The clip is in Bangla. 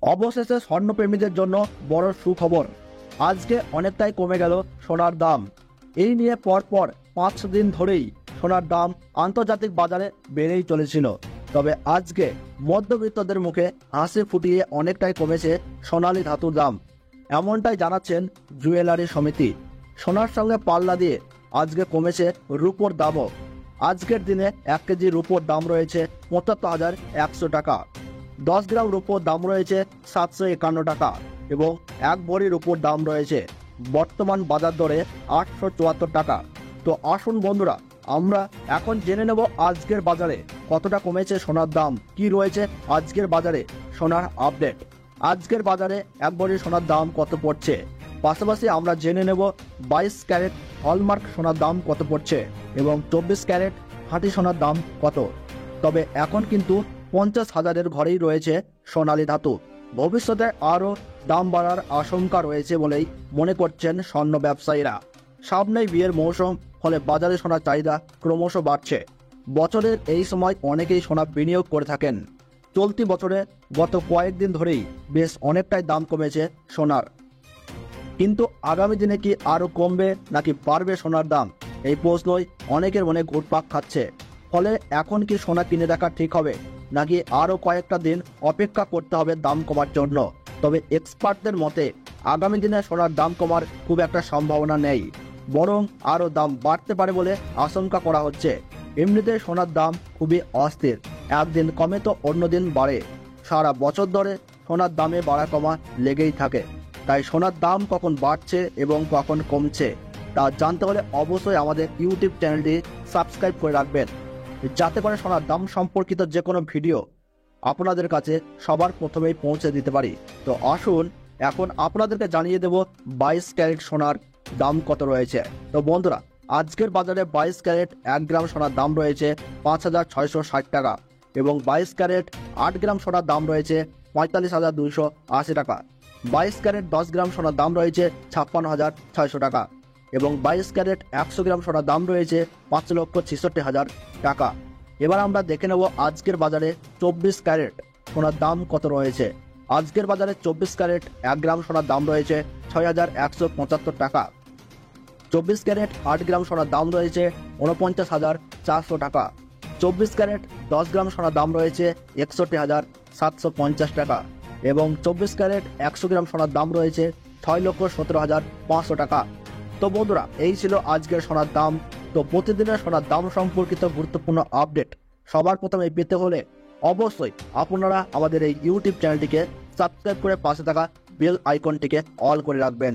অবশেষে স্বর্ণপ্রেমীদের জন্য বড় সুখবর, আজকে অনেকটাই কমে গেল সোনার দাম। এই নিয়ে পরপর 5 দিন ধরেই সোনার দাম আন্তর্জাতিক বাজারে বেড়েই চলেছিল। তবে আজকে মধ্যবিত্তদের মুখে হাসি ফুটিয়ে অনেকটাই কমেছে সোনালী ধাতুর দাম, এমনটাই জানাচ্ছেন জুয়েলারি সমিতি। সোনার সঙ্গে পাল্লা দিয়ে আজকে কমেছে রূপোর দামও। আজকের দিনে 1 কেজি রূপোর দাম রয়েছে ৭৫,100 টাকা, 10 গ্রাম রূপোর দাম রয়েছে 751 টাকা এবং 1 ভরি রূপোর দাম রয়েছে বর্তমান বাজার দরে 874 টাকা। তো আসুন বন্ধুরা, আমরা এখন জেনে নেব আজকের বাজারে কতটা কমেছে সোনার দাম, কি রয়েছে আজকের বাজারে সোনার আপডেট। আজকের বাজারে 1 ভরি সোনার দাম কত পড়ছে, পাশাপাশি আমরা জেনে নেব 22 ক্যারেট হলমার্ক সোনার দাম কত পড়ছে এবং 24 ক্যারেট খাঁটি সোনার দাম কত। তবে এখন কিন্তু 50,000-এর ঘরেই রয়েছে সোনালী ধাতু। ভবিষ্যতে আরও দাম বাড়ার আশঙ্কা রয়েছে বলেই মনে করছেন স্বর্ণ ব্যবসায়ীরা। সামনেই বিয়ের মৌসুম, ফলে বাজারে সোনার চাহিদা ক্রমশ বাড়ছে। বছরের এই সময় অনেকেই সোনা বিনিয়োগ করে থাকেন। চলতি বছরে গত কয়েকদিন ধরেই বেশ অনেকটাই দাম কমেছে সোনার, কিন্তু আগামী দিনে কি আরও কমবে নাকি বাড়বে সোনার দাম, এই প্রশ্নই অনেকের মনে ঘুরপাক খাচ্ছে। ফলে এখন কি সোনা কিনে রাখা ঠিক হবে নাকি আরও কয়েকটা দিন অপেক্ষা করতে হবে দাম কমার জন্য। তবে এক্সপার্টদের মতে আগামী দিনে সোনার দাম কমার খুব একটা সম্ভাবনা নেই, বরং আরও দাম বাড়তে পারে বলে আশঙ্কা করা হচ্ছে। এমনিতে সোনার দাম খুবই অস্থির, একদিন কমে তো অন্যদিন বাড়ে। সারা বছর ধরে সোনার দামে বাড়া কমা লেগেই থাকে। তাই সোনার দাম কখন বাড়ছে এবং কখন কমছে তা জানতে হলে অবশ্যই আমাদের ইউটিউব চ্যানেলটি সাবস্ক্রাইব করে রাখবেন, যাতে করে সোনার দাম সম্পর্কিত যে কোনো ভিডিও আপনাদের কাছে সবার প্রথমেই পৌঁছে দিতে পারি। তো আসুন এখন আপনাদেরকে জানিয়ে দেব 22 ক্যারেট সোনার দাম কত রয়েছে। তো বন্ধুরা, আজকের বাজারে 22 ক্যারেট 1 গ্রাম সোনার দাম রয়েছে 5,660 টাকা এবং 22 ক্যারেট 8 গ্রাম সোনার দাম রয়েছে 45,280 টাকা। 22 ক্যারেট 10 গ্রাম সোনার দাম রয়েছে 56,600 টাকা এবং 22 ক্যারেট 100 গ্রাম সোনার দাম রয়েছে 5,66,000 টাকা। এবার আমরা দেখে নেব আজকের বাজারে 24 ক্যারেট সোনার দাম কত রয়েছে। আজকের বাজারে 24 ক্যারেট 1 গ্রাম সোনার দাম রয়েছে 6,175 টাকা। 24 ক্যারেট 8 গ্রাম সোনার দাম রয়েছে 49,400 টাকা। 24 ক্যারেট 10 গ্রাম সোনার দাম রয়েছে 61,750 টাকা এবং 24 ক্যারেট 100 গ্রাম সোনার দাম রয়েছে 6,17,500 টাকা। তো বন্ধুরা, এই ছিল আজকের সোনার দাম। তো প্রতিদিনের সোনার দাম সম্পর্কিত গুরুত্বপূর্ণ আপডেট সবার প্রথমে পেতে হলে অবশ্যই আপনারা আমাদের এই ইউটিউব চ্যানেলটিকে সাবস্ক্রাইব করে পাশে থাকা বেল আইকনটিকে অল করে রাখবেন।